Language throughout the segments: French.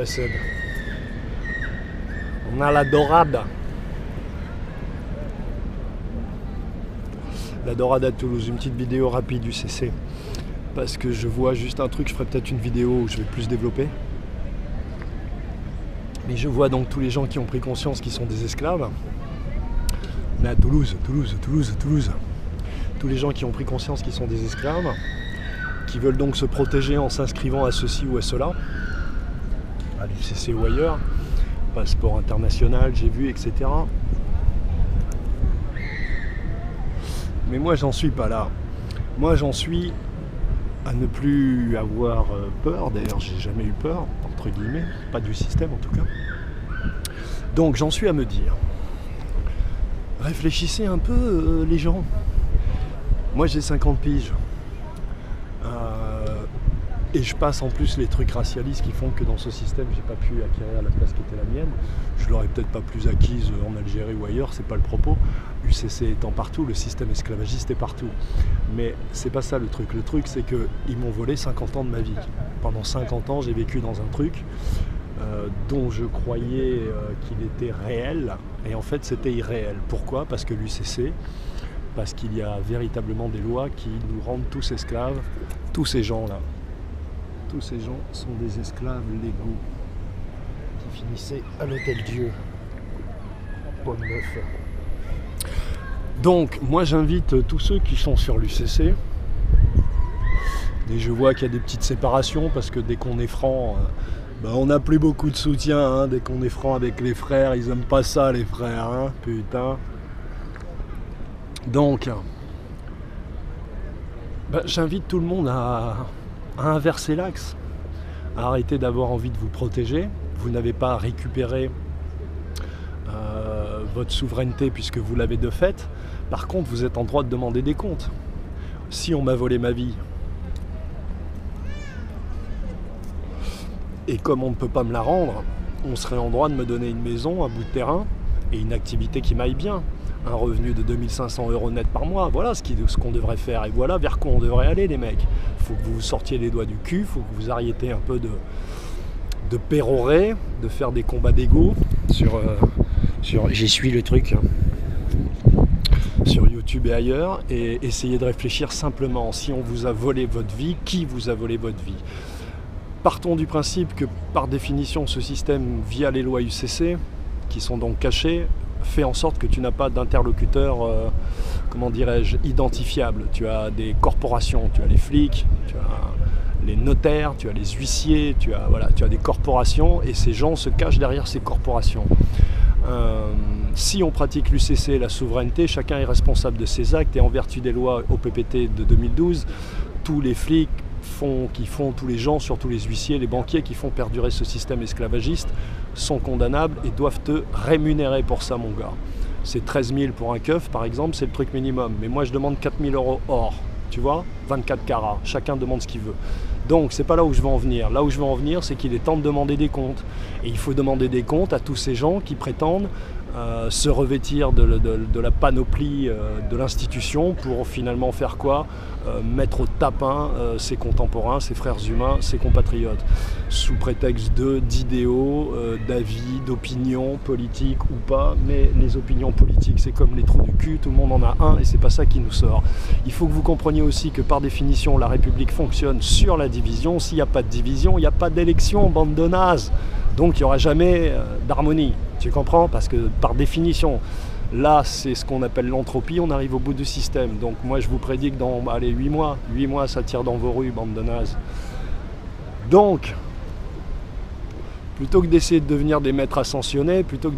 précède. On a la dorade. La dorade à Toulouse, une petite vidéo rapide du CC. Parce que je vois juste un truc, je ferai peut-être une vidéo où je vais plus développer. Mais je vois donc tous les gens qui ont pris conscience qu'ils sont des esclaves. Mais à Toulouse. Tous les gens qui ont pris conscience qu'ils sont des esclaves, qui veulent donc se protéger en s'inscrivant à ceci ou à cela, à l'UCC ou ailleurs, passeport international, j'ai vu, etc. Mais moi, j'en suis pas là. Moi, j'en suis à ne plus avoir peur. D'ailleurs, j'ai jamais eu peur, entre guillemets, pas du système en tout cas. Donc, j'en suis à me dire, réfléchissez un peu les gens. Moi, j'ai 50 piges. Et je passe en plus les trucs racialistes qui font que dans ce système, j'ai pas pu acquérir la place qui était la mienne. Je l'aurais peut-être pas plus acquise en Algérie ou ailleurs, c'est pas le propos. UCC étant partout, le système esclavagiste est partout. Mais c'est pas ça le truc. Le truc, c'est qu'ils m'ont volé 50 ans de ma vie. Pendant 50 ans, j'ai vécu dans un truc dont je croyais qu'il était réel. Et en fait, c'était irréel. Pourquoi ? Parce que l'UCC, parce qu'il y a véritablement des lois qui nous rendent tous esclaves, tous ces gens-là. Tous ces gens sont des esclaves légaux qui finissaient à l'Hôtel-Dieu. Bonne meuf. Donc, moi j'invite tous ceux qui sont sur l'UCC, et je vois qu'il y a des petites séparations parce que dès qu'on est franc, on n'a plus beaucoup de soutien. Hein, dès qu'on est franc avec les frères, ils aiment pas ça les frères, hein, putain. Donc, j'invite tout le monde à inverser l'axe, à arrêter d'avoir envie de vous protéger. Vous n'avez pas à récupérer votre souveraineté puisque vous l'avez de fait. Par contre, vous êtes en droit de demander des comptes. Si on m'a volé ma vie, et comme on ne peut pas me la rendre, on serait en droit de me donner une maison, un bout de terrain et une activité qui m'aille bien. Un revenu de 2500 € net par mois, voilà ce qu'on devrait faire. Et voilà vers quoi on devrait aller les mecs. Il faut que vous vous sortiez les doigts du cul, il faut que vous arrêtiez un peu de pérorer, de faire des combats d'ego sur j'y suis le truc, sur YouTube et ailleurs, et essayez de réfléchir simplement. Si on vous a volé votre vie, qui vous a volé votre vie ? Partons du principe que par définition ce système, via les lois UCC, qui sont donc cachées, fait en sorte que tu n'as pas d'interlocuteur, comment dirais-je, identifiable. Tu as des corporations, tu as les flics, tu as les notaires, tu as les huissiers, tu as des corporations et ces gens se cachent derrière ces corporations. Si on pratique l'UCC, la souveraineté, chacun est responsable de ses actes et en vertu des lois OPPT de 2012, tous les flics tous les gens, surtout les huissiers, les banquiers qui font perdurer ce système esclavagiste sont condamnables et doivent te rémunérer pour ça, mon gars. C'est 13 000 pour un keuf, par exemple, c'est le truc minimum. Mais moi, je demande 4 000 € or, tu vois, 24 carats. Chacun demande ce qu'il veut. Donc, c'est pas là où je veux en venir. Là où je veux en venir, c'est qu'il est temps de demander des comptes. Et il faut demander des comptes à tous ces gens qui prétendent se revêtir de la panoplie de l'institution pour finalement faire quoi ? Mettre au tapin ses contemporains, ses frères humains, ses compatriotes, sous prétexte d'idéaux, d'avis, d'opinions politiques ou pas, mais les opinions politiques c'est comme les trous du cul, tout le monde en a un et c'est pas ça qui nous sort. Il faut que vous compreniez aussi que par définition la République fonctionne sur la division. S'il n'y a pas de division, il n'y a pas d'élection, bande de nazes. Donc il n'y aura jamais d'harmonie, tu comprends ? Parce que par définition, là c'est ce qu'on appelle l'entropie, on arrive au bout du système. Donc moi je vous prédis que dans 8 mois ça tire dans vos rues, bande de nazes. Donc, plutôt que d'essayer de devenir des maîtres ascensionnés, plutôt que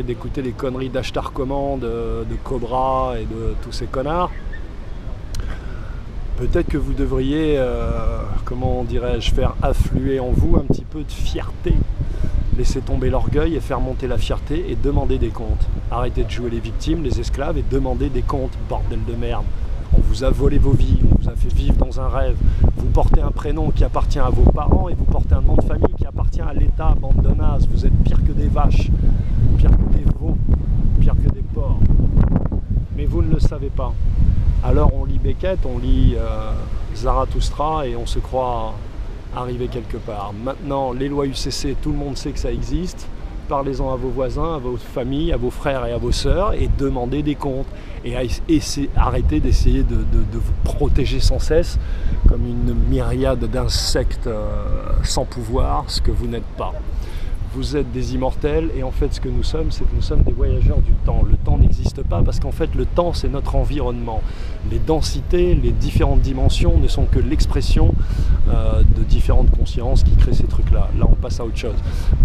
d'écouter les conneries d'Ashtar Command, de Cobra et de tous ces connards, peut-être que vous devriez, comment dirais-je, faire affluer en vous un petit peu de fierté. Laisser tomber l'orgueil et faire monter la fierté et demander des comptes. Arrêtez de jouer les victimes, les esclaves et demandez des comptes, bordel de merde. On vous a volé vos vies, on vous a fait vivre dans un rêve. Vous portez un prénom qui appartient à vos parents et vous portez un nom de famille qui appartient à l'État, bande de nazes. Vous êtes pire que des vaches, pire que des veaux, pire que des porcs. Mais vous ne le savez pas. Alors on lit Beckett, on lit Zarathustra et on se croit arriver quelque part. Maintenant, les lois UCC, tout le monde sait que ça existe. Parlez-en à vos voisins, à vos familles, à vos frères et à vos sœurs et demandez des comptes. Et arrêtez d'essayer de vous protéger sans cesse comme une myriade d'insectes sans pouvoir, ce que vous n'êtes pas. Vous êtes des immortels et en fait ce que nous sommes, c'est que nous sommes des voyageurs du temps. Le temps n'existe pas parce qu'en fait le temps c'est notre environnement. Les densités, les différentes dimensions ne sont que l'expression de différentes consciences qui créent ces trucs-là. Là on passe à autre chose.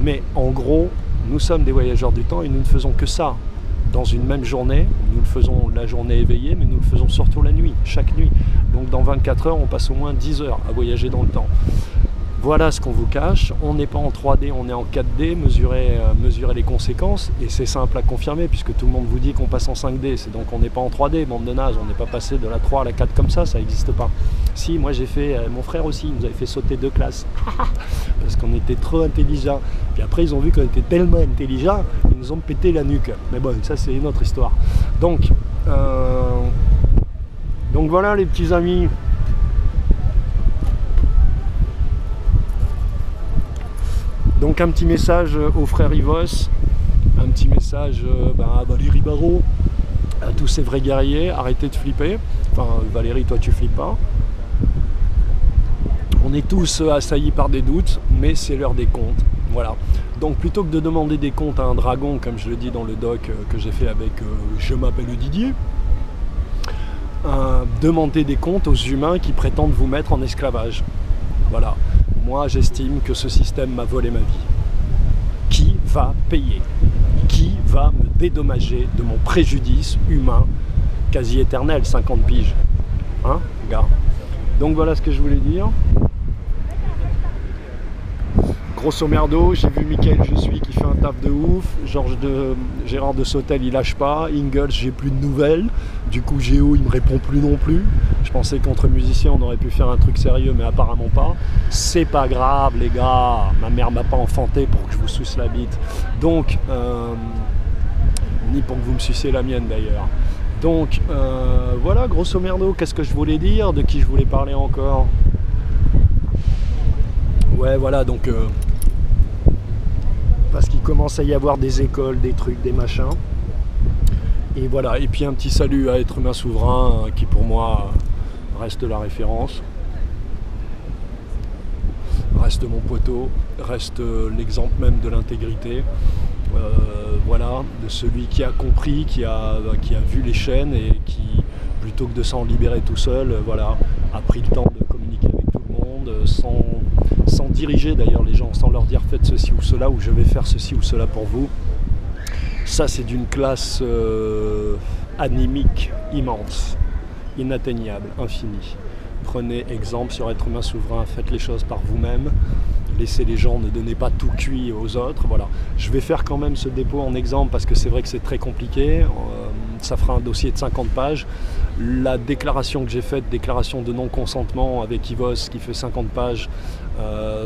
Mais en gros, nous sommes des voyageurs du temps et nous ne faisons que ça. Dans une même journée, nous le faisons la journée éveillée, mais nous le faisons surtout la nuit, chaque nuit. Donc dans 24 heures, on passe au moins 10 heures à voyager dans le temps. Voilà ce qu'on vous cache, on n'est pas en 3D, on est en 4D, mesurez les conséquences, et c'est simple à confirmer, puisque tout le monde vous dit qu'on passe en 5D, c'est donc on n'est pas en 3D, bande de nazes, on n'est pas passé de la 3 à la 4 comme ça n'existe pas. Si, moi j'ai fait, mon frère aussi, il nous avait fait sauter 2 classes, parce qu'on était trop intelligents, puis après ils ont vu qu'on était tellement intelligents, ils nous ont pété la nuque, mais bon, ça c'est une autre histoire. Donc voilà les petits amis. Donc un petit message au frère Ivos, un petit message à Valérie Barrault, à tous ces vrais guerriers, arrêtez de flipper. Enfin Valérie, toi tu flippes pas. On est tous assaillis par des doutes, mais c'est l'heure des comptes. Voilà. Donc plutôt que de demander des comptes à un dragon, comme je le dis dans le doc que j'ai fait avec Je m'appelle Didier, demandez des comptes aux humains qui prétendent vous mettre en esclavage. Voilà. Moi, j'estime que ce système m'a volé ma vie. Qui va payer? Qui va me dédommager de mon préjudice humain quasi éternel, 50 piges? Hein, gars? Donc voilà ce que je voulais dire. Grosso merdo, j'ai vu Mickaël Je suis qui fait un taf de ouf, Gérard de Sautel il lâche pas, Ingalls j'ai plus de nouvelles, du coup Géo il me répond plus non plus. Je pensais qu'entre musiciens on aurait pu faire un truc sérieux mais apparemment pas. C'est pas grave les gars, ma mère m'a pas enfanté pour que je vous suce la bite. Donc, ni pour que vous me sucez la mienne d'ailleurs. Donc voilà, grosso merdo, qu'est-ce que je voulais dire, de qui je voulais parler encore? Ouais voilà, donc parce qu'il commence à y avoir des écoles, des trucs, des machins. Et voilà, et puis un petit salut à Être Humain Souverain, qui pour moi reste la référence. Reste mon poteau, reste l'exemple même de l'intégrité. Voilà, de celui qui a compris, qui a vu les chaînes et qui, plutôt que de s'en libérer tout seul, voilà, a pris le temps de communiquer avec tout le monde, sans diriger d'ailleurs les gens, sans leur dire faites ceci ou cela, ou je vais faire ceci ou cela pour vous. Ça c'est d'une classe anémique, immense, inatteignable, infinie. Prenez exemple sur Être Humain Souverain, faites les choses par vous-même, laissez les gens, ne donnez pas tout cuit aux autres. Voilà. Je vais faire quand même ce dépôt en exemple parce que c'est vrai que c'est très compliqué, ça fera un dossier de 50 pages. La déclaration que j'ai faite, déclaration de non-consentement avec Ivos qui fait 50 pages,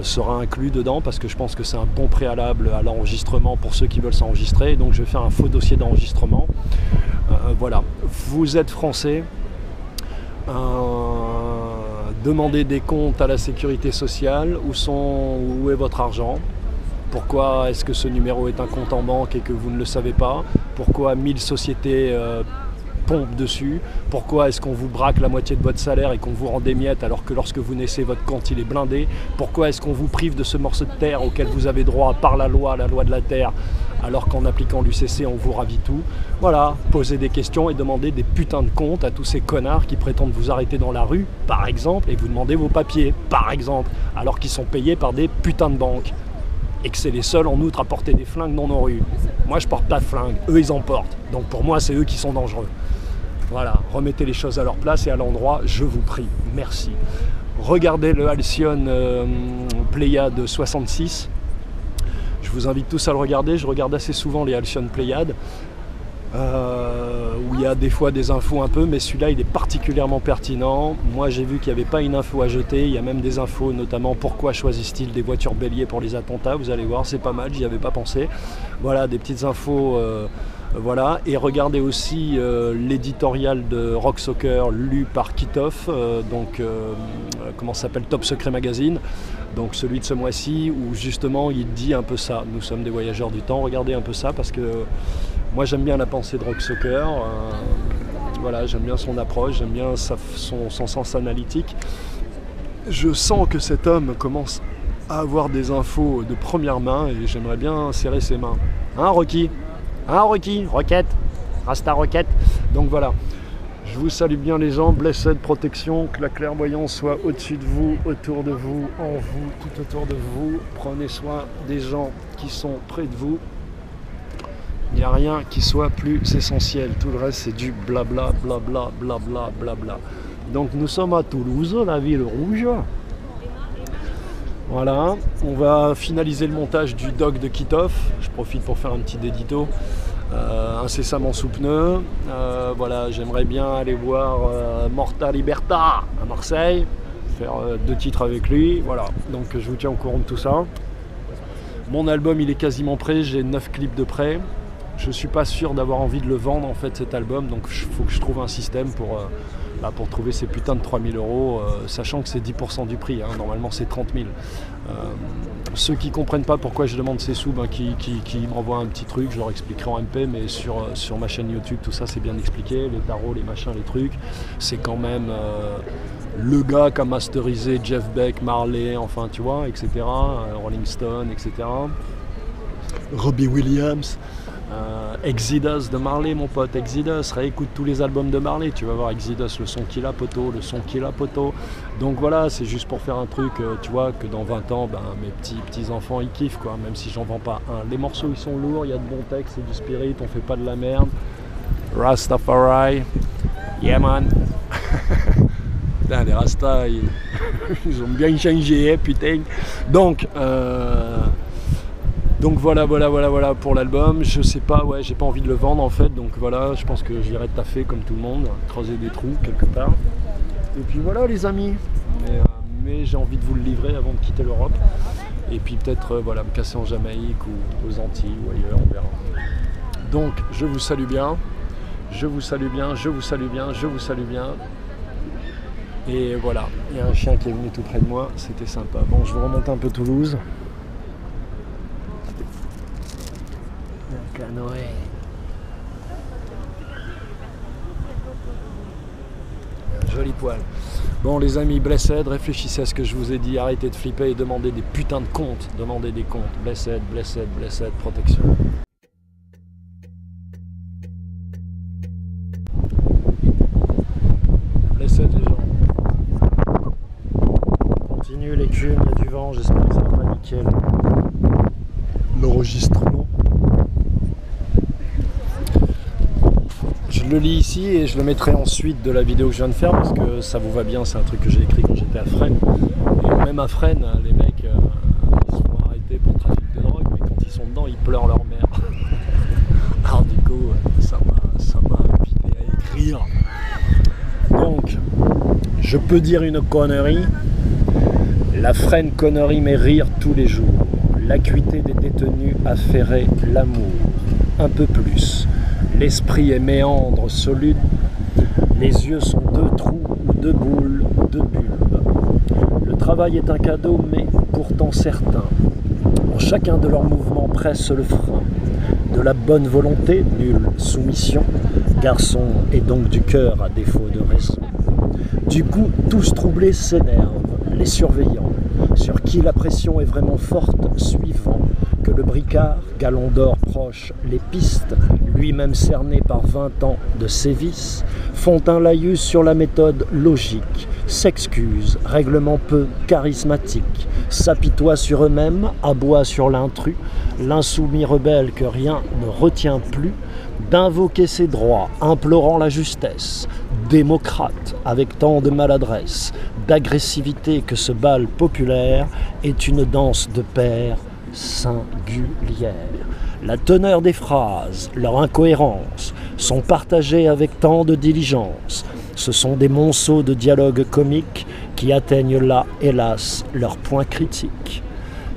sera inclus dedans parce que je pense que c'est un bon préalable à l'enregistrement pour ceux qui veulent s'enregistrer. Donc je vais faire un faux dossier d'enregistrement. Voilà, vous êtes français, demandez des comptes à la sécurité sociale, où est votre argent? Pourquoi est-ce que ce numéro est un compte en banque et que vous ne le savez pas? Pourquoi 1000 sociétés pompent dessus? Pourquoi est-ce qu'on vous braque la moitié de votre salaire et qu'on vous rend des miettes alors que lorsque vous naissez, votre compte il est blindé? Pourquoi est-ce qu'on vous prive de ce morceau de terre auquel vous avez droit par la loi de la terre, alors qu'en appliquant l'UCC, on vous ravit tout? Voilà, posez des questions et demandez des putains de comptes à tous ces connards qui prétendent vous arrêter dans la rue, par exemple, et vous demander vos papiers, par exemple, alors qu'ils sont payés par des putains de banques. Et que c'est les seuls en outre à porter des flingues dans nos rues. Moi je porte pas de flingues, eux ils en portent. Donc pour moi c'est eux qui sont dangereux. Voilà, remettez les choses à leur place et à l'endroit, je vous prie. Merci. Regardez le Halcyon Pléiade 66. Je vous invite tous à le regarder, je regarde assez souvent les Halcyon Pléiade. Où il y a des fois des infos un peu, mais celui-là il est particulièrement pertinent. Moi j'ai vu qu'il n'y avait pas une info à jeter, il y a même des infos, notamment pourquoi choisissent-ils des voitures béliers pour les attentats, vous allez voir, c'est pas mal, j'y avais pas pensé. Voilà, des petites infos Voilà, et regardez aussi l'éditorial de Rock Soccer lu par Kitov, comment ça s'appelle, Top Secret Magazine, donc celui de ce mois-ci, où justement il dit un peu ça. Nous sommes des voyageurs du temps, regardez un peu ça, parce que moi j'aime bien la pensée de Rock Soccer, voilà, j'aime bien son approche, j'aime bien son sens analytique. Je sens que cet homme commence à avoir des infos de première main et j'aimerais bien serrer ses mains. Hein, Rocky? Hein, Rocky? Roquette? Rasta Roquette? Donc voilà. Je vous salue bien les gens, blessed, protection, que la clairvoyance soit au-dessus de vous, autour de vous, en vous, tout autour de vous. Prenez soin des gens qui sont près de vous. Il n'y a rien qui soit plus essentiel. Tout le reste, c'est du blabla, blabla, blabla, blabla. Donc nous sommes à Toulouse, la ville rouge. Voilà, on va finaliser le montage du doc de Kitov. Je profite pour faire un petit édito. Incessamment sous pneu. Voilà, j'aimerais bien aller voir Morta Liberta à Marseille, faire 2 titres avec lui. Voilà, donc je vous tiens au courant de tout ça. Mon album il est quasiment prêt, j'ai 9 clips de prêt. Je suis pas sûr d'avoir envie de le vendre en fait cet album, donc il faut que je trouve un système pour trouver ces putains de 3000 €, sachant que c'est 10% du prix, hein. Normalement c'est 30 000. Ceux qui comprennent pas pourquoi je demande ces sous, qui m'envoient un petit truc, je leur expliquerai en MP, mais sur ma chaîne YouTube, tout ça c'est bien expliqué, les tarots, les machins, les trucs. C'est quand même le gars qui a masterisé Jeff Beck, Marley, enfin tu vois, etc. Rolling Stone, etc. Robbie Williams. Exodus de Marley, mon pote, Exodus, réécoute tous les albums de Marley, tu vas voir Exodus, le son qu'il a poteau, le son qu'il a poteau. Donc voilà, c'est juste pour faire un truc, tu vois, que dans 20 ans, mes petits enfants ils kiffent quoi, même si j'en vends pas un. Les morceaux ils sont lourds, il y a de bons textes, c'est du spirit, on fait pas de la merde. Rastafari, yeah man. Putain, les Rastas, ils ont bien changé, putain. Donc voilà pour l'album. Je sais pas, ouais, j'ai pas envie de le vendre en fait, donc voilà, je pense que j'irai taffer comme tout le monde, creuser des trous quelque part. Et puis voilà les amis, mais j'ai envie de vous le livrer avant de quitter l'Europe. Et puis peut-être me casser en Jamaïque ou aux Antilles ou ailleurs, on verra. Donc je vous salue bien, je vous salue bien, je vous salue bien, je vous salue bien. Et voilà, il y a un chien qui est venu tout près de moi, c'était sympa. Bon, je vais remonter un peu Toulouse. Canoë. Un joli poil. Bon les amis, blessed, réfléchissez à ce que je vous ai dit, arrêtez de flipper et demandez des putains de comptes. Demandez des comptes. Blessed, blessed, blessed, protection. Blessed les gens. Continue l'écume, il y a du vent, j'espère que ça va pas nickel. L'enregistrement. Je le lis ici et je le mettrai ensuite de la vidéo que je viens de faire parce que ça vous va bien, c'est un truc que j'ai écrit quand j'étais à Fresnes. Et même à Fresnes, les mecs ils se font arrêter pour trafic de drogue, mais quand ils sont dedans, ils pleurent leur mère. Alors du coup, ça m'a invité à écrire. Donc, je peux dire une connerie. La Fresnes connerie mais rire tous les jours. L'acuité des détenus affairés l'amour. Un peu plus. L'esprit est méandre solide, les yeux sont 2 trous ou 2 boules ou 2 bulbes. Le travail est un cadeau, mais pourtant certain. En chacun de leurs mouvements presse le frein. De la bonne volonté, nulle soumission. Garçon est donc du cœur à défaut de raison. Du coup, tous troublés s'énervent, les surveillants, sur qui la pression est vraiment forte, suivant que le bricard, galon d'or proche, les pistes, lui-même cerné par 20 ans de sévices, font un laïus sur la méthode logique, s'excusent, règlement peu charismatique, s'apitoient sur eux-mêmes, aboient sur l'intrus, l'insoumis rebelle que rien ne retient plus, d'invoquer ses droits, implorant la justesse, démocrate avec tant de maladresse, d'agressivité que ce bal populaire est une danse de pair singulière. La teneur des phrases, leur incohérence, sont partagées avec tant de diligence. Ce sont des monceaux de dialogues comiques qui atteignent là, hélas, leur point critique.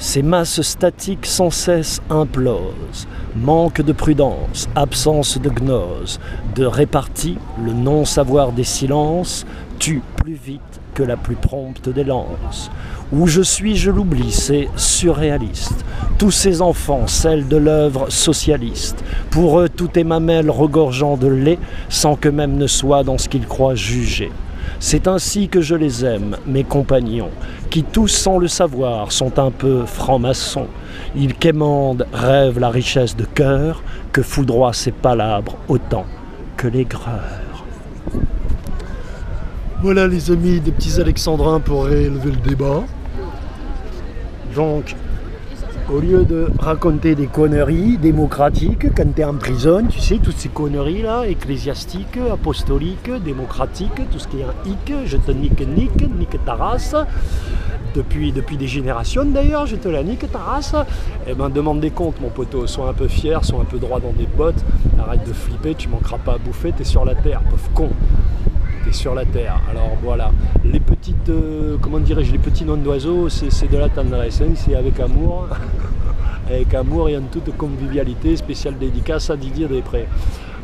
Ces masses statiques sans cesse implosent. Manque de prudence, absence de gnose, de répartie, le non-savoir des silences tue plus vite que la plus prompte des lances. Où je suis, je l'oublie, c'est surréaliste. Tous ces enfants, celles de l'œuvre socialiste, pour eux tout est mamelle regorgeant de lait, sans que même ne soit dans ce qu'ils croient jugé. C'est ainsi que je les aime, mes compagnons, qui tous sans le savoir sont un peu francs-maçons. Ils quémandent, rêvent la richesse de cœur, que foudroient ces palabres autant que l'aigreur. Voilà les amis, des petits alexandrins pour réélever le débat. Donc, au lieu de raconter des conneries démocratiques quand tu es en prison, tu sais, toutes ces conneries là, ecclésiastiques, apostoliques, démocratiques, tout ce qui est un hic, je te nique ta race, depuis des générations d'ailleurs, je te la nique ta race, eh ben demande des comptes mon poteau, sois un peu fier, sois un peu droit dans des bottes, arrête de flipper, tu manqueras pas à bouffer, t'es sur la terre, pauvre con. T'es sur la terre. Alors voilà, les petites, comment dirais-je, les petits noms d'oiseaux, c'est de la tendresse, hein, c'est avec amour, avec amour et en toute convivialité, spéciale dédicace à Didier Després.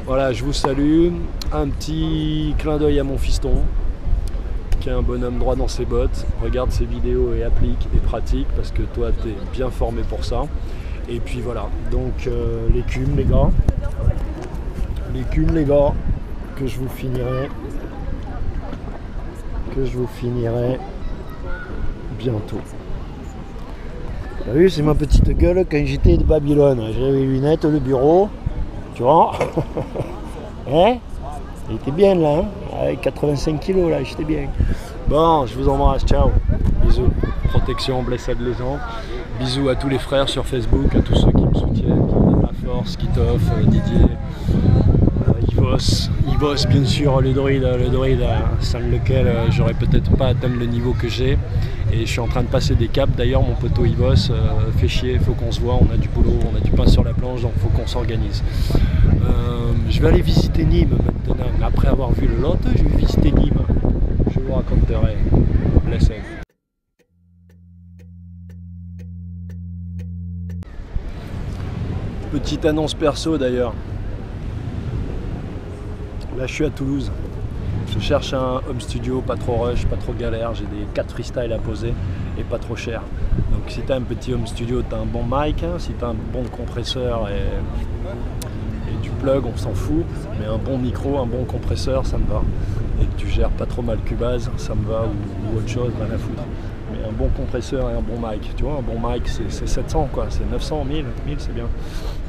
Voilà, je vous salue, un petit clin d'œil à mon fiston, qui est un bonhomme droit dans ses bottes, regarde ses vidéos et applique et pratique, parce que toi t'es bien formé pour ça. Et puis voilà, donc l'écume les gars, que je vous finirai bientôt. T'as vu, c'est ma petite gueule quand j'étais de Babylone. J'avais les lunettes, le bureau, tu vois. Hein? Il était bien là, hein, avec 85 kilos là, j'étais bien. Bon, je vous embrasse, ciao. Bisous. Protection, blessade les gens. Bisous à tous les frères sur Facebook, à tous ceux qui me soutiennent, qui me donnent la force, Kitov, Didier. Yvos, bien sûr, le droïde sans lequel j'aurais peut-être pas atteint le niveau que j'ai. Et je suis en train de passer des caps. D'ailleurs, mon poteau Yvos fait chier, faut qu'on se voit, on a du boulot, on a du pain sur la planche, donc faut qu'on s'organise. Je vais aller visiter Nîmes maintenant. Après avoir vu le Lot, je vais visiter Nîmes. Je vous raconterai. Blessed. Petite annonce perso d'ailleurs. Là je suis à Toulouse, je cherche un home studio pas trop rush, pas trop galère, j'ai des 4 freestyles à poser et pas trop cher. Donc si tu as un petit home studio, tu as un bon mic, hein, si tu as un bon compresseur et du plug, on s'en fout, mais un bon micro, un bon compresseur, ça me va. Et que tu gères pas trop mal Cubase, ça me va, ou autre chose, rien à foutre. Mais un bon compresseur et un bon mic, tu vois, un bon mic c'est 700 quoi, c'est 900, 1000 c'est bien.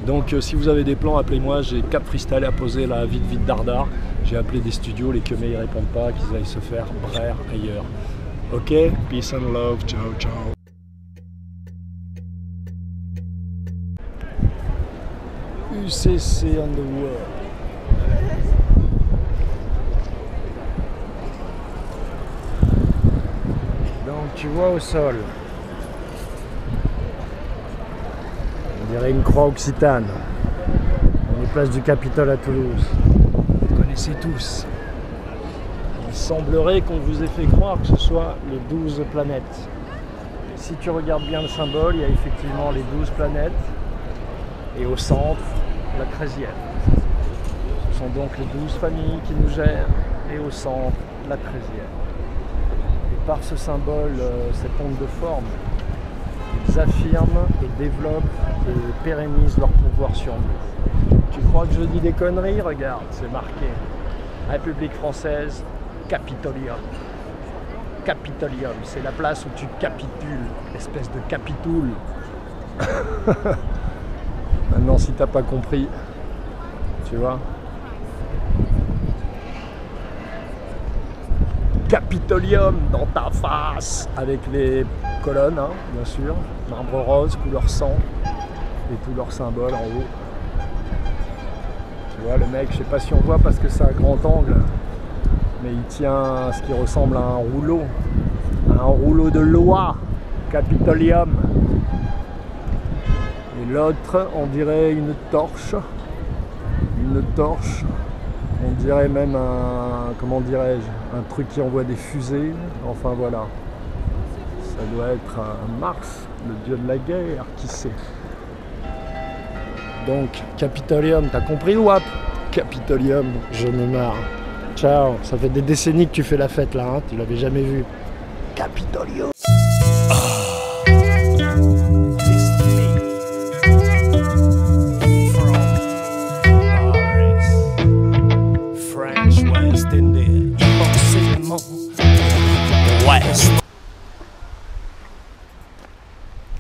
Donc si vous avez des plans, appelez-moi, j'ai 4 freestyles à poser là, vite dardard. J'ai appelé des studios, les queumets ils répondent pas, qu'ils aillent se faire brère ailleurs. Ok, peace and love, ciao ciao. UCC on the world. Donc tu vois au sol, on dirait une croix occitane. On est place du Capitole à Toulouse. Vous connaissez tous. Il semblerait qu'on vous ait fait croire que ce soit les 12 planètes. Si tu regardes bien le symbole, il y a effectivement les 12 planètes et au centre, la 13e. Ce sont donc les 12 familles qui nous gèrent et au centre, la 13e. Et par ce symbole, cette onde de forme, ils affirment et développent et pérennisent leur pouvoir sur nous. Tu crois que je dis des conneries? Regarde, c'est marqué. République française, Capitolium. Capitolium, c'est la place où tu capitules, espèce de capitoule. Maintenant, si t'as pas compris, tu vois. Capitolium dans ta face, avec les colonnes, hein, bien sûr, marbre rose, couleur sang, et tout leur symbole en haut. Tu vois, le mec, je sais pas si on voit parce que c'est un grand angle, mais il tient ce qui ressemble à un rouleau de loi, Capitolium. Et l'autre, on dirait une torche, on dirait même un, comment dirais-je, un truc qui envoie des fusées, enfin voilà. Ça doit être un Mars. le dieu de la guerre, qui sait. Donc, Capitolium, t'as compris, WAP? Capitolium, je me marre. Ciao, ça fait des décennies que tu fais la fête là, hein, tu l'avais jamais vu. Capitolium.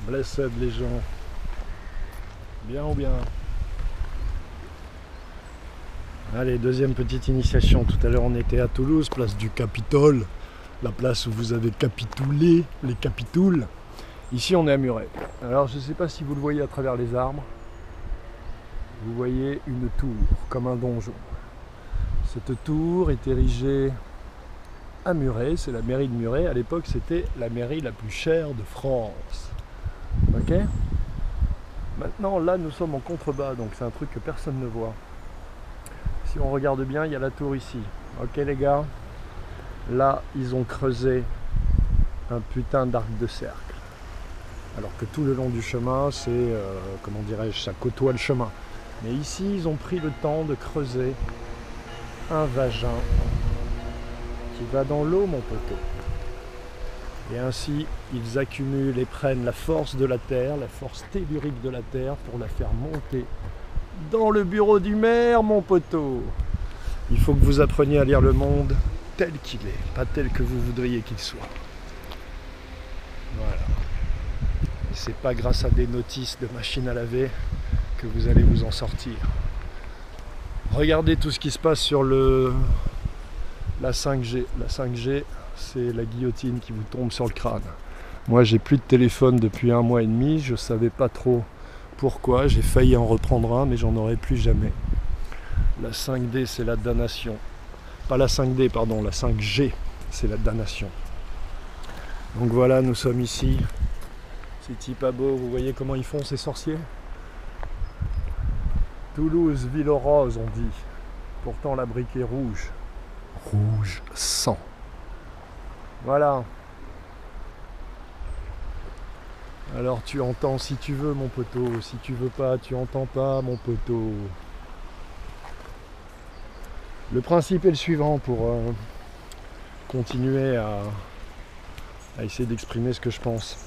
Blessed les gens. Bien ou bien? Allez, deuxième petite initiation. Tout à l'heure on était à Toulouse, place du Capitole, la place où vous avez capitulé, les capitouls. Ici on est à Muret. Alors je ne sais pas si vous le voyez à travers les arbres. Vous voyez une tour, comme un donjon. Cette tour est érigée à Muret, c'est la mairie de Muret. À l'époque c'était la mairie la plus chère de France. Ok? Maintenant là nous sommes en contrebas, donc c'est un truc que personne ne voit. Si on regarde bien, il y a la tour ici. Ok les gars? Là, ils ont creusé un putain d'arc de cercle. Alors que tout le long du chemin, c'est, comment dirais-je, ça côtoie le chemin. Mais ici, ils ont pris le temps de creuser un vagin qui va dans l'eau, mon poteau. Et ainsi, ils accumulent et prennent la force de la terre, la force tellurique de la terre, pour la faire monter dans le bureau du maire, mon poteau. Il faut que vous appreniez à lire le monde tel qu'il est, pas tel que vous voudriez qu'il soit. Voilà. C'est pas grâce à des notices de machine à laver que vous allez vous en sortir. Regardez tout ce qui se passe sur la 5G. La 5G, c'est la guillotine qui vous tombe sur le crâne. Moi, j'ai plus de téléphone depuis 1 mois et demi, je savais pas trop pourquoi, j'ai failli en reprendre un, mais j'en aurai plus jamais. La 5D, c'est la damnation. Pas la 5D, pardon, la 5G, c'est la damnation. Donc voilà, nous sommes ici. C'est pas beau, vous voyez comment ils font ces sorciers? Toulouse, ville aux roses, on dit. Pourtant la brique est rouge. Rouge sang. Voilà. Alors tu entends si tu veux, mon poteau. Si tu veux pas, tu entends pas, mon poteau. Le principe est le suivant pour continuer à essayer d'exprimer ce que je pense.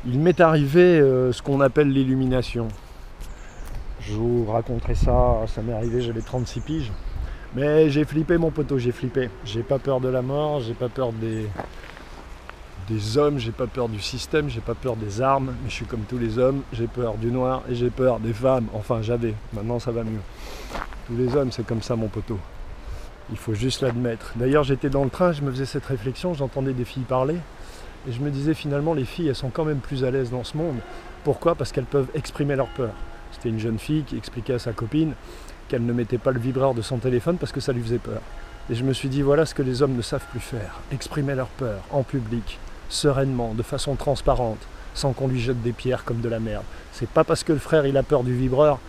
Il m'est arrivé ce qu'on appelle l'illumination. Je vous raconterai ça, ça m'est arrivé, j'avais 36 piges. Mais j'ai flippé, mon poteau, j'ai flippé. J'ai pas peur de la mort, j'ai pas peur des hommes, j'ai pas peur du système, j'ai pas peur des armes, mais je suis comme tous les hommes, j'ai peur du noir et j'ai peur des femmes. Enfin, j'avais, maintenant ça va mieux. Tous les hommes, c'est comme ça, mon poteau. Il faut juste l'admettre. D'ailleurs, j'étais dans le train, je me faisais cette réflexion, j'entendais des filles parler, et je me disais finalement, les filles, elles sont quand même plus à l'aise dans ce monde. Pourquoi? Parce qu'elles peuvent exprimer leur peur. C'était une jeune fille qui expliquait à sa copine qu'elle ne mettait pas le vibreur de son téléphone parce que ça lui faisait peur. Et je me suis dit, voilà ce que les hommes ne savent plus faire. Exprimer leur peur en public, sereinement, de façon transparente, sans qu'on lui jette des pierres comme de la merde. C'est pas parce que le frère il a peur du vibreur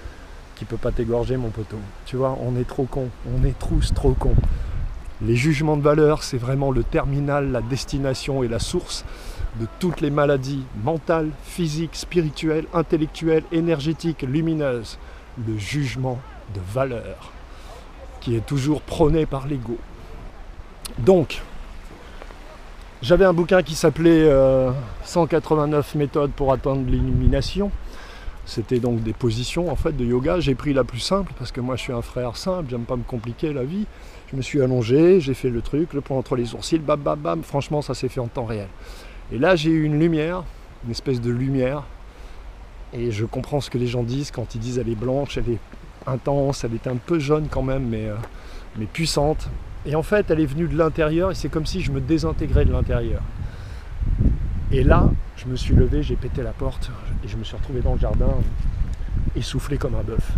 qu'il peut pas t'égorger, mon poteau. Tu vois, on est trop cons, on est tous trop cons. Les jugements de valeur, c'est vraiment le terminal, la destination et la source de toutes les maladies mentales, physiques, spirituelles, intellectuelles, énergétiques, lumineuses. Le jugement de valeur qui est toujours prôné par l'ego. Donc, j'avais un bouquin qui s'appelait 189 méthodes pour atteindre l'illumination. C'était donc des positions en fait de yoga. J'ai pris la plus simple parce que moi je suis un frère simple, j'aime pas me compliquer la vie. Je me suis allongé, j'ai fait le truc, le point entre les sourcils, bam bam bam. Franchement, ça s'est fait en temps réel. Et là, j'ai eu une lumière, une espèce de lumière. Et je comprends ce que les gens disent quand ils disent elle est blanche, elle est intense, elle est un peu jaune quand même, mais puissante. Et en fait, elle est venue de l'intérieur et c'est comme si je me désintégrais de l'intérieur. Et là, je me suis levé, j'ai pété la porte et je me suis retrouvé dans le jardin, essoufflé comme un bœuf.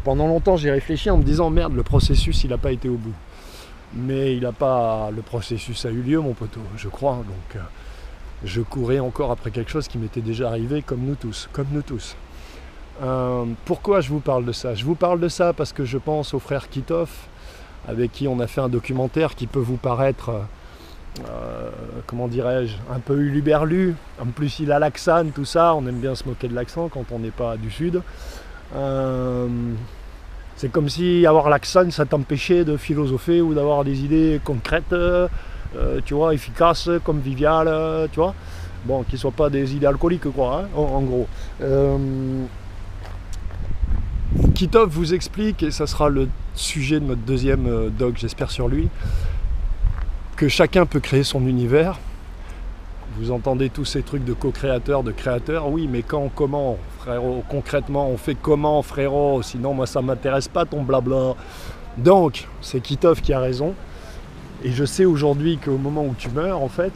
Pendant longtemps, j'ai réfléchi en me disant merde, le processus, il n'a pas été au bout. Mais le processus a eu lieu, mon poteau, je crois. Donc, je courais encore après quelque chose qui m'était déjà arrivé, comme nous tous. Pourquoi je vous parle de ça? Je vous parle de ça parce que je pense au frère Kitov, avec qui on a fait un documentaire qui peut vous paraître comment dirais-je, un peu uluberlu. En plus il a l'accent, tout ça, on aime bien se moquer de l'accent quand on n'est pas du sud. C'est comme si avoir l'accent ça t'empêchait de philosopher ou d'avoir des idées concrètes, tu vois, efficaces, conviviales, tu vois. Bon, qui ne soient pas des idées alcooliques, quoi, hein, en gros. Kitov vous explique, et ça sera le sujet de notre deuxième doc, j'espère sur lui, que chacun peut créer son univers. Vous entendez tous ces trucs de co-créateur, de créateur, oui, mais quand, comment, frérot, concrètement, on fait comment, frérot, sinon moi ça m'intéresse pas ton blabla. Donc, c'est Kitov qui a raison, et je sais aujourd'hui qu'au moment où tu meurs, en fait,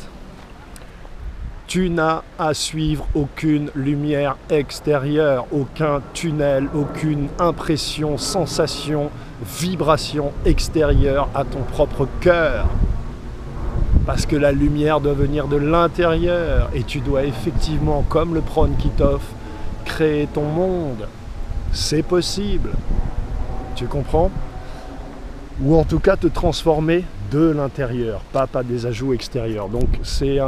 tu n'as à suivre aucune lumière extérieure, aucun tunnel, aucune impression, sensation, vibration extérieure à ton propre cœur. Parce que la lumière doit venir de l'intérieur et tu dois effectivement, comme le prône Kitov, créer ton monde. C'est possible. Tu comprends? Ou en tout cas te transformer de l'intérieur, pas des ajouts extérieurs. Donc c'est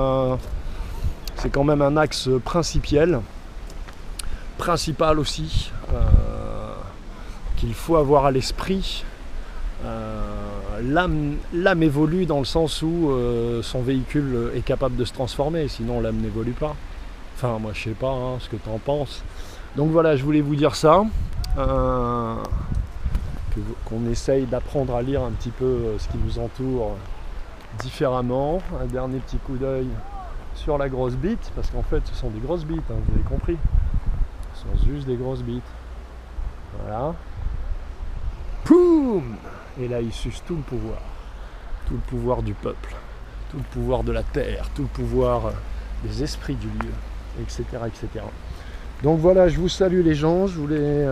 quand même un axe principal aussi, qu'il faut avoir à l'esprit. L'âme évolue dans le sens où son véhicule est capable de se transformer, sinon l'âme n'évolue pas. Enfin, moi je sais pas ce que tu en penses. Donc voilà, je voulais vous dire ça, qu'on essaye d'apprendre à lire un petit peu ce qui nous entoure différemment. Un dernier petit coup d'œil sur la grosse bite, parce qu'en fait ce sont des grosses bites, vous avez compris. Ce sont juste des grosses bites. Voilà. Poum! Et là, il suce tout le pouvoir du peuple, tout le pouvoir de la terre, tout le pouvoir des esprits du lieu, etc., etc. Donc voilà, je vous salue les gens, je voulais...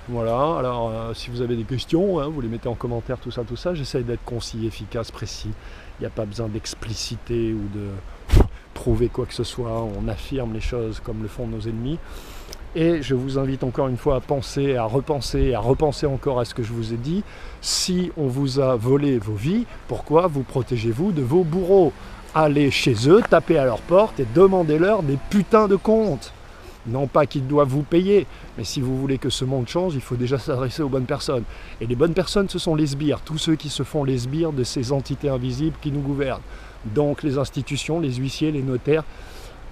Voilà, alors si vous avez des questions, vous les mettez en commentaire, tout ça, j'essaye d'être concis, efficace, précis. Il n'y a pas besoin d'expliciter ou de prouver quoi que ce soit, on affirme les choses comme le font nos ennemis. Et je vous invite encore une fois à penser, à repenser encore à ce que je vous ai dit. Si on vous a volé vos vies, pourquoi vous protégez-vous de vos bourreaux? Allez chez eux, tapez à leur porte et demandez-leur des putains de comptes. Non pas qu'ils doivent vous payer, mais si vous voulez que ce monde change, il faut déjà s'adresser aux bonnes personnes. Et les bonnes personnes, ce sont les sbires, tous ceux qui se font les sbires de ces entités invisibles qui nous gouvernent. Donc les institutions, les huissiers, les notaires,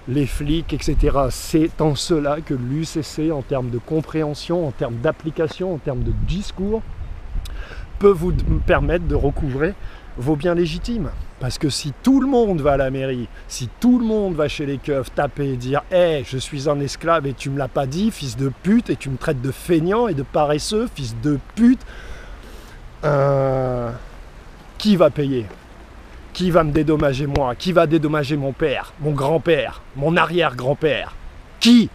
les flics, etc. C'est en cela que l'UCC, en termes de compréhension, en termes d'application, en termes de discours, peut vous permettre de recouvrer vos biens légitimes. Parce que si tout le monde va à la mairie, si tout le monde va chez les keufs taper et dire « Hey, je suis un esclave et tu me l'as pas dit, fils de pute, et tu me traites de feignant et de paresseux, fils de pute », qui va payer ? Qui va me dédommager moi? Qui va dédommager mon père, mon grand-père, mon arrière-grand-père? Qui?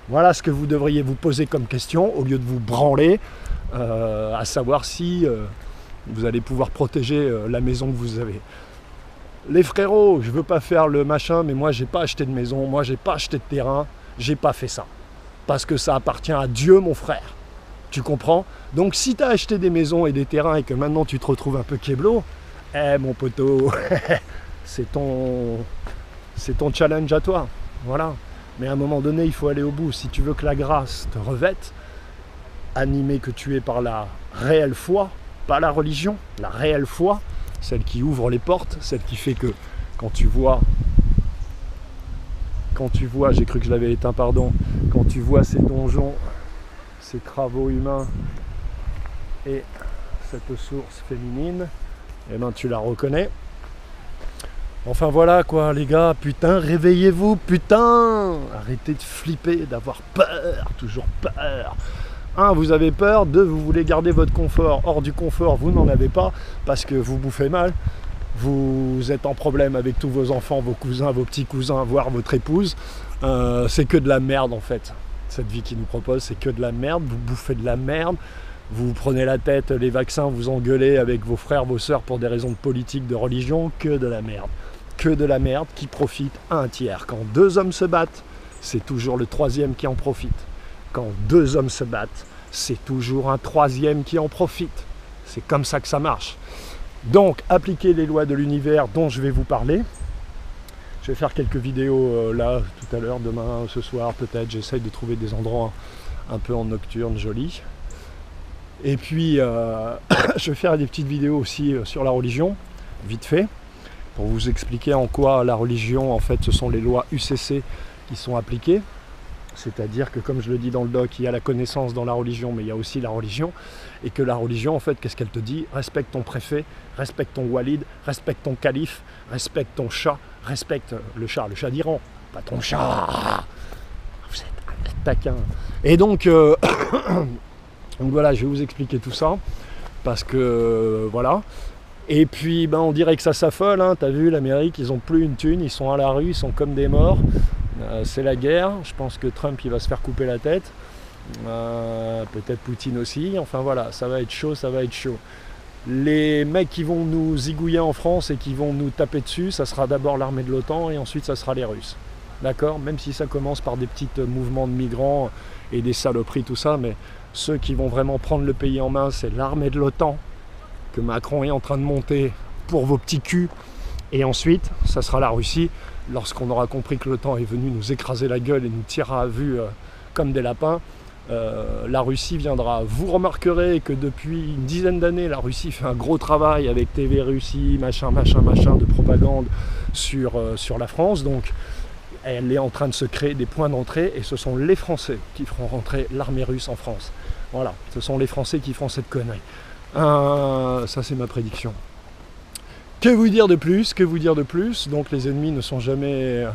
Voilà ce que vous devriez vous poser comme question au lieu de vous branler, à savoir si vous allez pouvoir protéger la maison que vous avez. Les frérots, je veux pas faire le machin, mais moi j'ai pas acheté de maison, moi j'ai pas acheté de terrain, j'ai pas fait ça. Parce que ça appartient à Dieu, mon frère. Tu comprends? Donc si tu as acheté des maisons et des terrains et que maintenant tu te retrouves un peu kéblo, mon poteau, c'est ton challenge à toi, voilà. Mais à un moment donné, il faut aller au bout. Si tu veux que la grâce te revête, animé que tu es par la réelle foi, pas la religion, la réelle foi, celle qui ouvre les portes, celle qui fait que quand tu vois, j'ai cru que je l'avais éteint, pardon, quand tu vois ces donjons, ces travaux humains et cette source féminine, eh ben tu la reconnais. Enfin voilà quoi les gars, putain, réveillez-vous, putain. Arrêtez de flipper, d'avoir peur, toujours peur. 1, vous avez peur, 2, vous voulez garder votre confort. Hors du confort, vous n'en avez pas parce que vous bouffez mal. Vous êtes en problème avec tous vos enfants, vos cousins, vos petits cousins, voire votre épouse. C'est que de la merde en fait. Cette vie qu'il nous propose, c'est que de la merde. Vous bouffez de la merde. Vous prenez la tête, les vaccins, vous engueulez avec vos frères, vos sœurs pour des raisons de politique, de religion, que de la merde. Que de la merde qui profite à un tiers. Quand 2 hommes se battent, c'est toujours le 3e qui en profite. Quand 2 hommes se battent, c'est toujours un 3e qui en profite. C'est comme ça que ça marche. Donc, appliquez les lois de l'univers dont je vais vous parler. Je vais faire quelques vidéos là, tout à l'heure, demain, ce soir, peut-être. J'essaye de trouver des endroits un peu en nocturne, jolis. Et puis, je vais faire des petites vidéos aussi sur la religion, vite fait, pour vous expliquer en quoi la religion, en fait, ce sont les lois UCC qui sont appliquées. C'est-à-dire que, comme je le dis dans le doc, il y a la connaissance dans la religion, mais il y a aussi la religion. Et que la religion, en fait, qu'est-ce qu'elle te dit? Respecte ton préfet, respecte ton walid, respecte ton calife, respecte ton chat, respecte le chat d'Iran, pas ton chat. Vous êtes un taquin. Et donc, donc voilà, je vais vous expliquer tout ça, parce que voilà. Et puis, ben, on dirait que ça s'affole, hein. T'as vu, l'Amérique, ils n'ont plus une thune, ils sont à la rue, ils sont comme des morts. C'est la guerre, je pense que Trump il va se faire couper la tête, peut-être Poutine aussi, enfin voilà, ça va être chaud, ça va être chaud. Les mecs qui vont nous zigouiller en France et qui vont nous taper dessus, ça sera d'abord l'armée de l'OTAN et ensuite ça sera les Russes. D'accord? Même si ça commence par des petits mouvements de migrants et des saloperies, tout ça, mais ceux qui vont vraiment prendre le pays en main, c'est l'armée de l'OTAN que Macron est en train de monter pour vos petits culs. Et ensuite, ça sera la Russie, lorsqu'on aura compris que l'OTAN est venu nous écraser la gueule et nous tirera à vue comme des lapins. La Russie viendra. Vous remarquerez que depuis une dizaine d'années, la Russie fait un gros travail avec TV Russie, machin, de propagande sur la France. Donc, elle est en train de se créer des points d'entrée et ce sont les Français qui feront rentrer l'armée russe en France. Voilà, ce sont les Français qui feront cette connerie. Ça, c'est ma prédiction. Que vous dire de plus? Que vous dire de plus? Donc les ennemis ne sont jamais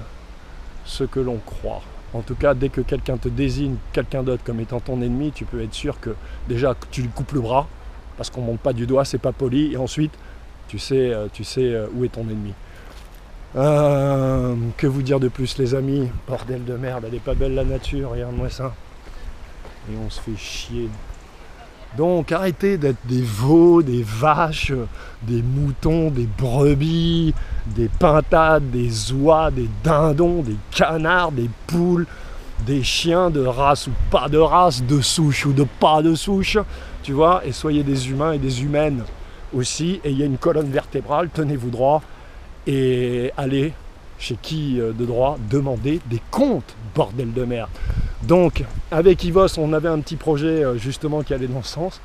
ce que l'on croit. En tout cas, dès que quelqu'un te désigne quelqu'un d'autre comme étant ton ennemi, tu peux être sûr que déjà tu lui coupes le bras, parce qu'on ne monte pas du doigt, c'est pas poli, et ensuite tu sais où est ton ennemi. Que vous dire de plus, les amis? Bordel de merde, elle est pas belle la nature, regarde-moi ça. Et on se fait chier. Donc arrêtez d'être des veaux, des vaches, des moutons, des brebis, des pintades, des oies, des dindons, des canards, des poules, des chiens de race ou pas de race, de souche ou de pas de souche, tu vois, et soyez des humains et des humaines aussi, et il y a une colonne vertébrale, tenez-vous droit, et allez chez qui de droit demander des comptes, bordel de merde. Donc, avec Ivos, on avait un petit projet justement qui allait dans ce sens.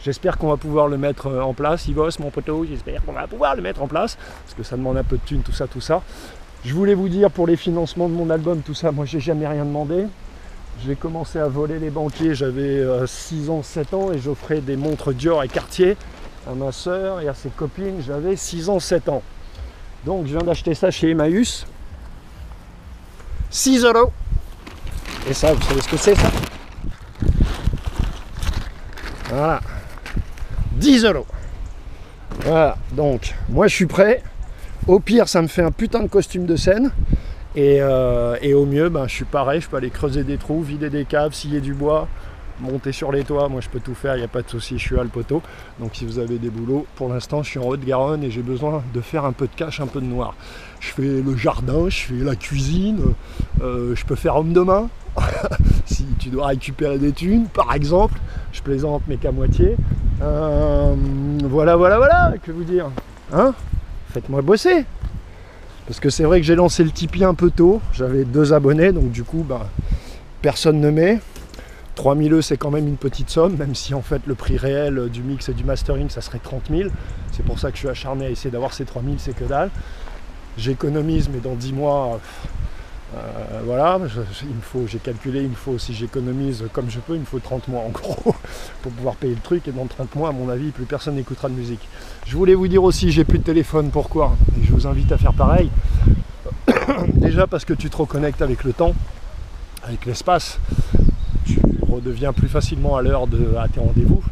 J'espère qu'on va pouvoir le mettre en place. Ivos, mon poteau, j'espère qu'on va pouvoir le mettre en place, parce que ça demande un peu de thunes, tout ça, tout ça. Je voulais vous dire, pour les financements de mon album, tout ça, moi j'ai jamais rien demandé. J'ai commencé à voler les banquiers, j'avais 6 ans, 7 ans, et j'offrais des montres Dior et Cartier à ma soeur et à ses copines, j'avais 6 ans, 7 ans. Donc je viens d'acheter ça chez Emmaüs. 6 €. Et ça, vous savez ce que c'est, ça? Voilà. 10 €. Voilà. Donc, moi, je suis prêt. Au pire, ça me fait un putain de costume de scène. Et au mieux, ben, je suis pareil. Je peux aller creuser des trous, vider des caves, scier du bois, monter sur les toits. Moi, je peux tout faire. Il n'y a pas de souci. Je suis à le poteau. Donc, si vous avez des boulots, pour l'instant, je suis en Haute-Garonne et j'ai besoin de faire un peu de cash, un peu de noir. Je fais le jardin, je fais la cuisine. Je peux faire homme de main. Si tu dois récupérer des thunes, par exemple, je plaisante mais qu'à moitié. Voilà, que vous dire, hein? Faites-moi bosser, parce que c'est vrai que j'ai lancé le Tipeee un peu tôt, j'avais 2 abonnés, donc du coup, bah, personne ne met. 3000 € c'est quand même une petite somme, même si en fait le prix réel du mix et du mastering ça serait 30 000. C'est pour ça que je suis acharné à essayer d'avoir ces 3000, c'est que dalle. J'économise, mais dans 10 mois... voilà, j'ai calculé, il me faut, si j'économise comme je peux, il me faut 30 mois en gros pour pouvoir payer le truc, et dans 30 mois à mon avis plus personne n'écoutera de musique. Je voulais vous dire aussi, j'ai plus de téléphone, pourquoi? Et je vous invite à faire pareil. Déjà parce que tu te reconnectes avec le temps, avec l'espace, tu redeviens plus facilement à l'heure à tes rendez-vous.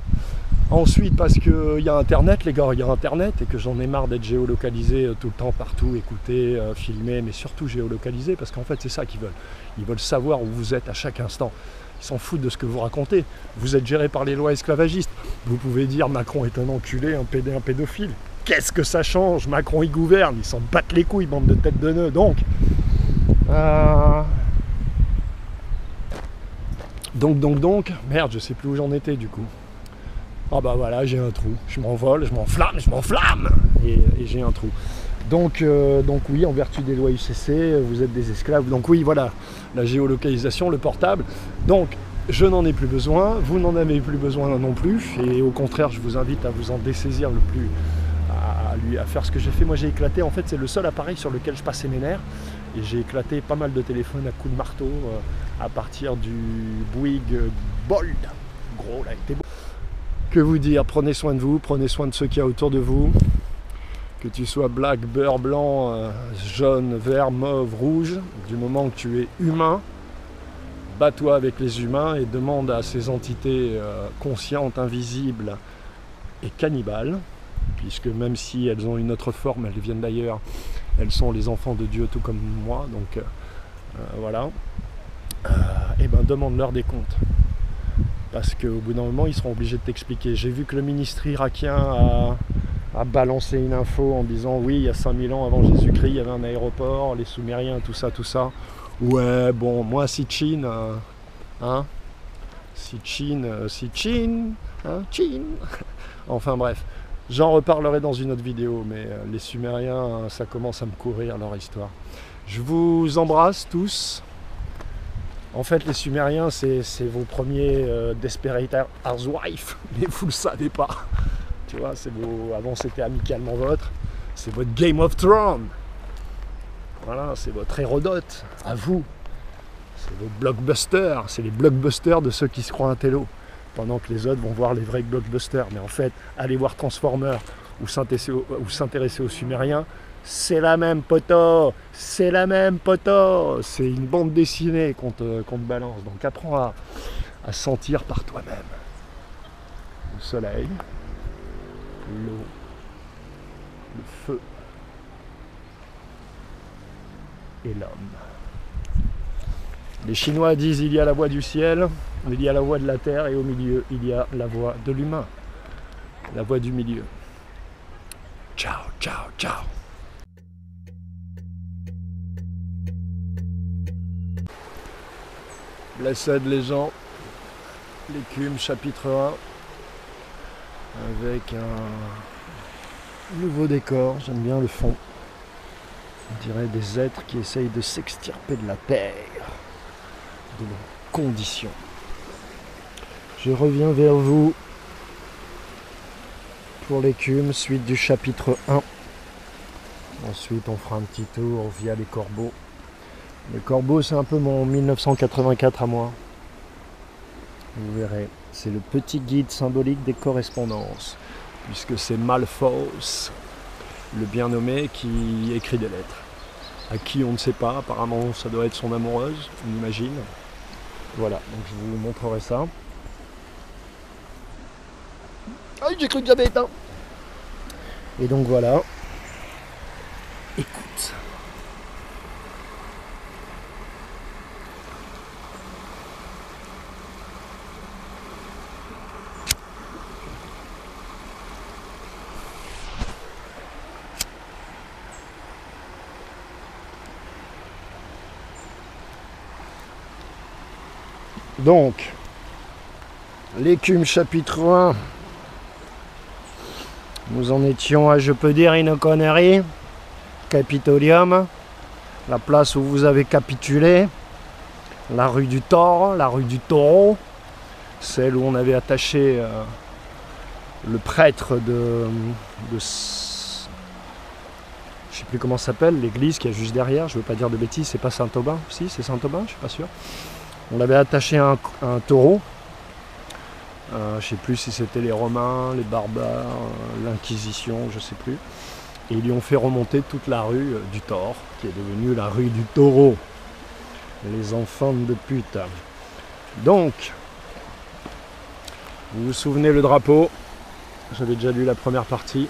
Ensuite parce qu'il y a internet, les gars, il y a internet, et que j'en ai marre d'être géolocalisé tout le temps, partout, écouté, filmé, mais surtout géolocalisé, parce qu'en fait c'est ça qu'ils veulent. Ils veulent savoir où vous êtes à chaque instant. Ils s'en foutent de ce que vous racontez. Vous êtes géré par les lois esclavagistes. Vous pouvez dire Macron est un enculé, un pédophile. Qu'est-ce que ça change? Macron il gouverne, ils s'en battent les couilles, bande de têtes de nœuds. Donc, merde, je sais plus où j'en étais du coup. Ah bah voilà, j'ai un trou. Je m'envole, je m'enflamme et j'ai un trou. Donc oui, en vertu des lois UCC, vous êtes des esclaves. Donc oui, voilà, la géolocalisation, le portable. Donc je n'en ai plus besoin, vous n'en avez plus besoin non plus. Et au contraire, je vous invite à vous en dessaisir le plus, à faire ce que j'ai fait. Moi j'ai éclaté, en fait c'est le seul appareil sur lequel je passais mes nerfs. Et j'ai éclaté pas mal de téléphones à coups de marteau à partir du Bouygues Bold. Gros là, il était beau. Que vous dire, prenez soin de vous, prenez soin de ceux qu'il y a autour de vous. Que tu sois black, beurre, blanc, jaune, vert, mauve, rouge, du moment que tu es humain, bats-toi avec les humains et demande à ces entités conscientes, invisibles et cannibales, puisque même si elles ont une autre forme, elles viennent d'ailleurs, elles sont les enfants de Dieu tout comme moi, donc voilà, et ben demande-leur des comptes. Parce qu'au bout d'un moment, ils seront obligés de t'expliquer. J'ai vu que le ministre irakien a balancé une info en disant oui, il y a 5000 ans avant Jésus-Christ, il y avait un aéroport, les Sumériens, tout ça, tout ça. Ouais, bon, moi, Sitchin, hein, Sitchin, hein, Chin. Enfin bref, j'en reparlerai dans une autre vidéo, mais les Sumériens, ça commence à me courir leur histoire. Je vous embrasse tous. En fait, les Sumériens, c'est vos premiers Desperate Housewives, mais vous le savez pas. Tu vois, avant c'était Amicalement Votre, c'est votre Game of Thrones. Voilà, c'est votre Hérodote, à vous. C'est vos blockbusters, c'est les blockbusters de ceux qui se croient intello. Pendant que les autres vont voir les vrais blockbusters. Mais en fait, allez voir Transformers ou s'intéresser aux Sumériens, c'est la même poteau, c'est la même poteau. C'est une bande dessinée qu'on te balance. Donc apprends à sentir par toi-même le soleil, l'eau, le feu et l'homme. Les Chinois disent il y a la voie du ciel, il y a la voie de la terre et au milieu il y a la voie de l'humain. La voie du milieu. Ciao, ciao, ciao. Blessed les gens, l'écume chapitre 1, avec un nouveau décor, j'aime bien le fond. On dirait des êtres qui essayent de s'extirper de la terre, de leurs conditions. Je reviens vers vous pour l'écume, suite du chapitre 1. Ensuite on fera un petit tour via les corbeaux. Les corbeaux, c'est un peu mon 1984 à moi. Vous verrez, c'est le petit guide symbolique des correspondances, puisque c'est Malthus, le bien nommé, qui écrit des lettres. À qui on ne sait pas, apparemment ça doit être son amoureuse, on imagine. Voilà, donc je vous montrerai ça. Ah, j'ai cru que j'avais éteint. Et donc voilà. Écoute. Donc, l'écume chapitre 1, nous en étions à, je peux dire, une connerie, Capitolium, la place où vous avez capitulé, la rue du Taureau, la rue du Taureau, celle où on avait attaché le prêtre de je sais plus comment ça s'appelle, l'église qui est juste derrière, je veux pas dire de bêtises, c'est pas Saint-Aubin, si c'est Saint-Aubin, je suis pas sûr. On l'avait attaché à un taureau. Je ne sais plus si c'était les Romains, les barbares, l'Inquisition, je ne sais plus. Et ils lui ont fait remonter toute la rue du Thor, qui est devenue la rue du Taureau. Les enfants de pute. Donc, vous vous souvenez le drapeau? J'avais déjà lu la première partie.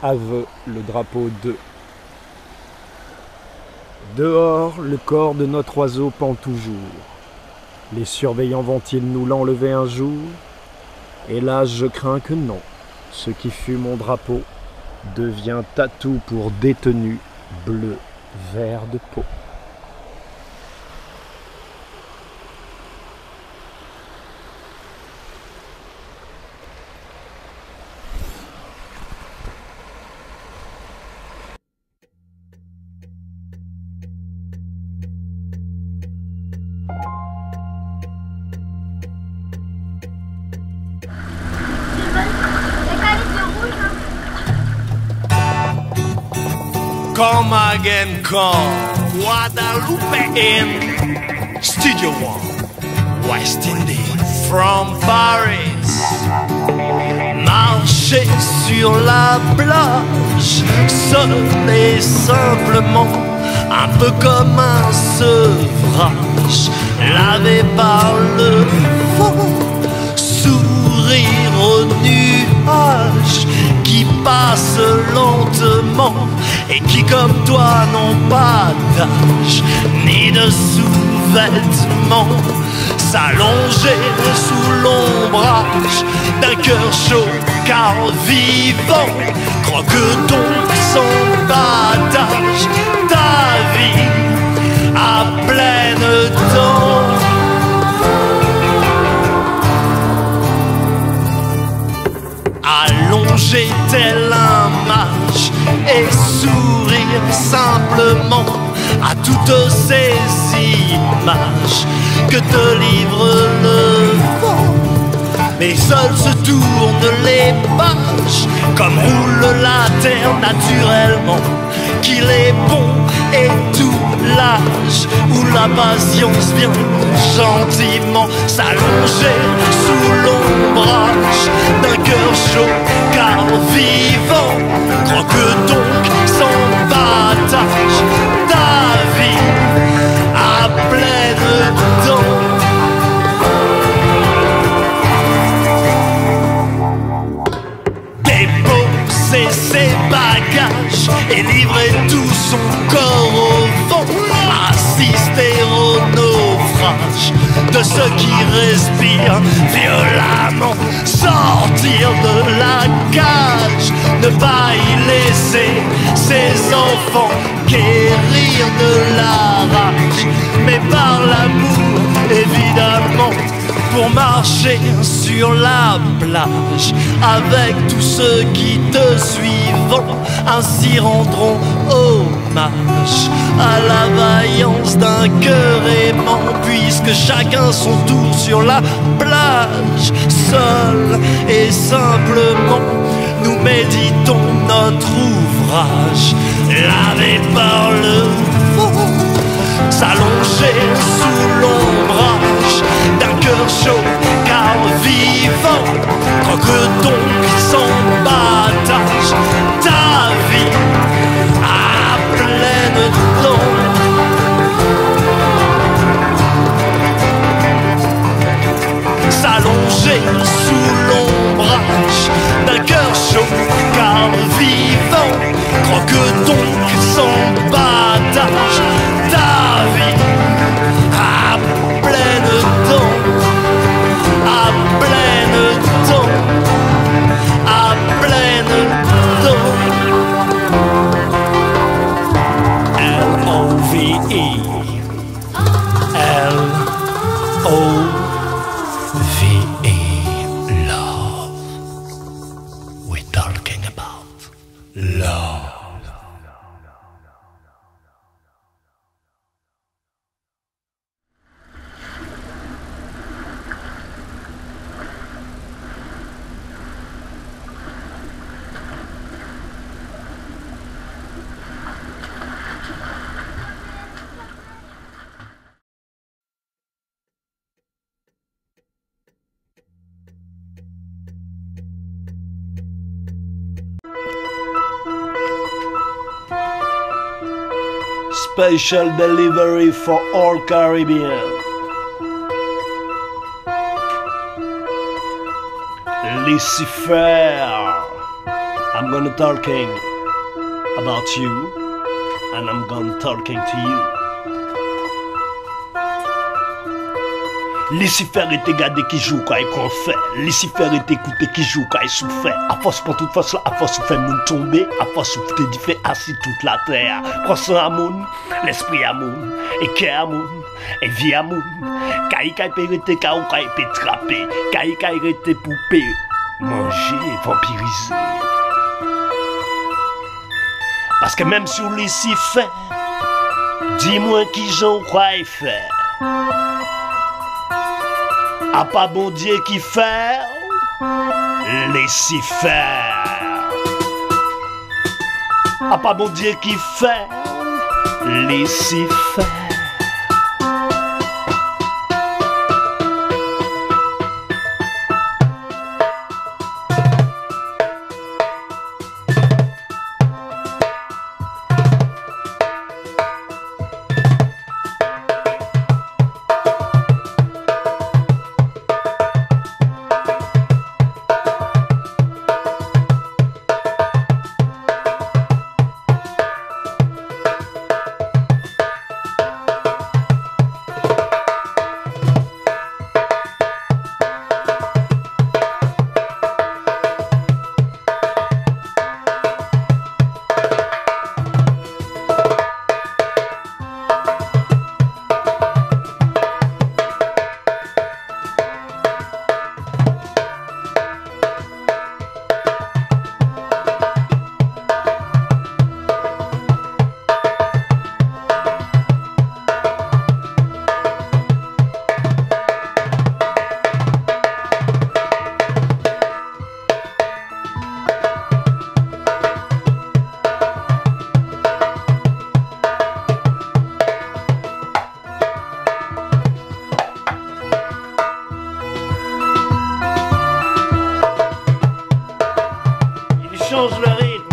Aveu, le drapeau 2. Dehors, le corps de notre oiseau pend toujours. Les surveillants vont-ils nous l'enlever un jour? Hélas, je crains que non. Ce qui fut mon drapeau devient tatou pour détenu bleu vert de peau. Come again, come Guadalupe in Studio One, West Indies, from Paris. Marcher sur la plage, seul et simplement, un peu comme un sevrage, lavé par le vent, sourire aux nuages qui passent lentement et qui comme toi n'ont pas d'âge ni de sous-vêtements, s'allonger sous l'ombrage d'un cœur chaud car vivant, croque donc sans battage ta vie à pleine dents. Allongé tel un mage et sourire simplement à toutes ces images que te livre le vent. Mais seuls se tournent les pages comme roule la terre naturellement, qu'il est bon et tout l'âge où la patience vient gentiment s'allonger sous l'ombrage d'un cœur chaud car vivant, croque donc sans battage ta vie à pleines dents. Déposer ses bagages et livrer tout son corps au vent, assister au naufrage de ceux qui respirent violemment, sortir de la cage, ne pas y laisser ses enfants guérir de la rage, mais par l'amour évidemment, pour marcher sur la plage avec tous ceux qui te suivront, ainsi rendront hommage à la vaillance d'un cœur aimant, puisque chacun son tour sur la plage, seul et simplement, nous méditons notre ouvrage, lavé par le vent, s'allonger sous l'ombrage d'un cœur chaud car vivant, croque donc sans battage ta vie à pleines dents. S'allonger sous l'ombrage d'un cœur chaud car vivant, croque donc sans battage ta vie à pleines dents, à pleines dents, à pleines dents. L-O-V-E, L-O-V-E, love. We're talking about love. Special delivery for all Caribbean. Lucifer, I'm gonna talking about you, and I'm gonna talking to you. Lucifer était gardé qui joue quand il prend fait. Lucifer était écouté qui joue quand il souffrait. À force pour toute force là, à force où fait moun tomber, à force où fait fait assis toute la terre. Prends son amour, l'esprit amour, et cœur amour, et vie amour. Kaï peut rester kaou, kaï peut trapper, kaï rester poupée, manger, vampiriser. Parce que même sur Lucifer, dis-moi qui j'en crois faire. A pas bon Dieu qui fait, laissez faire. A pas bon Dieu qui fait, laissez faire. Change le rythme.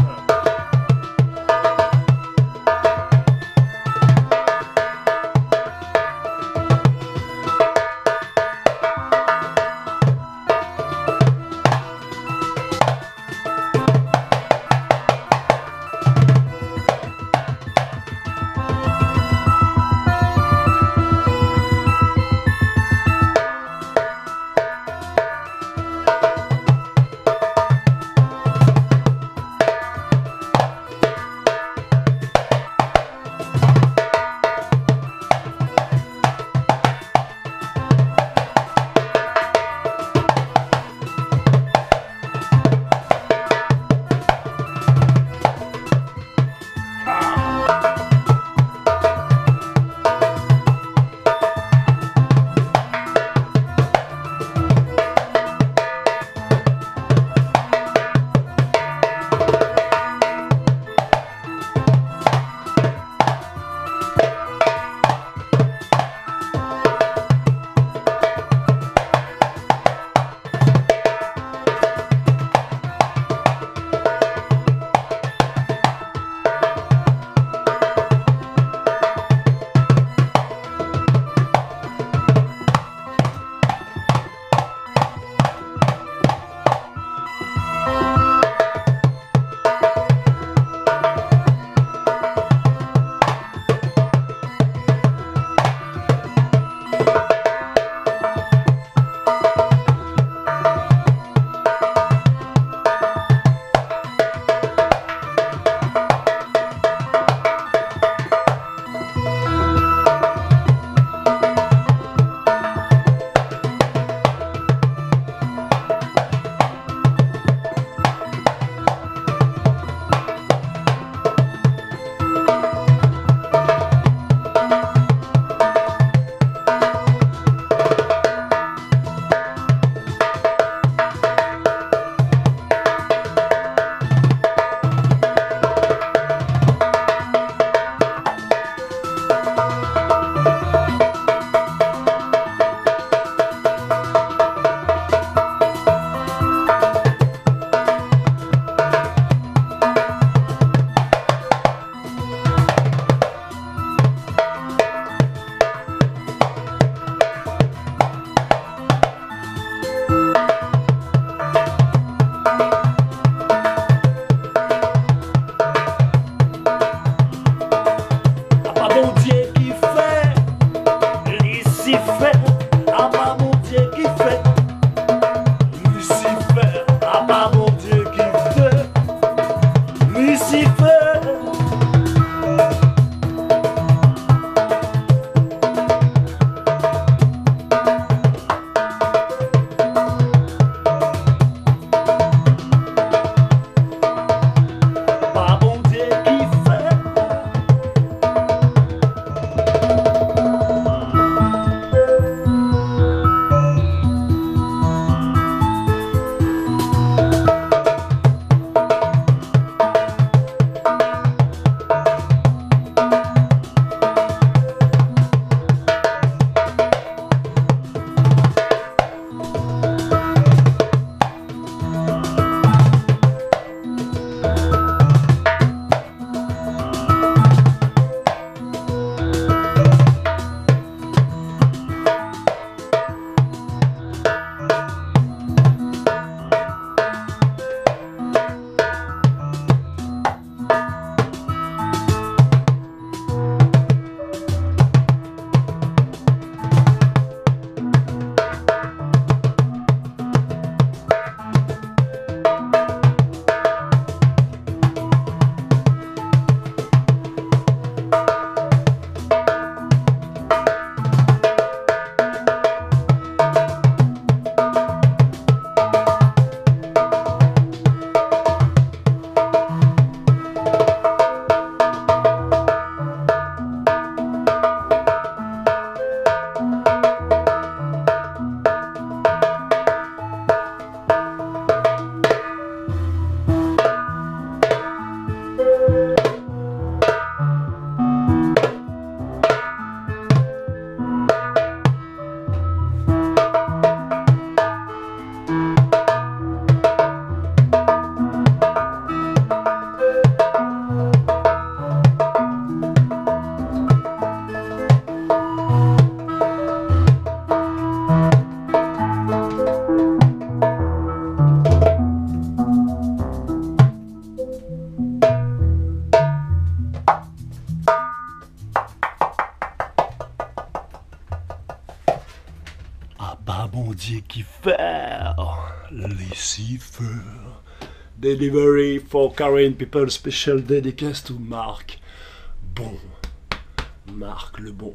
pas bon Dieu qui fait. Lucifer. Delivery for Korean people, special dedicace to Marc. Bon. Marc le bon.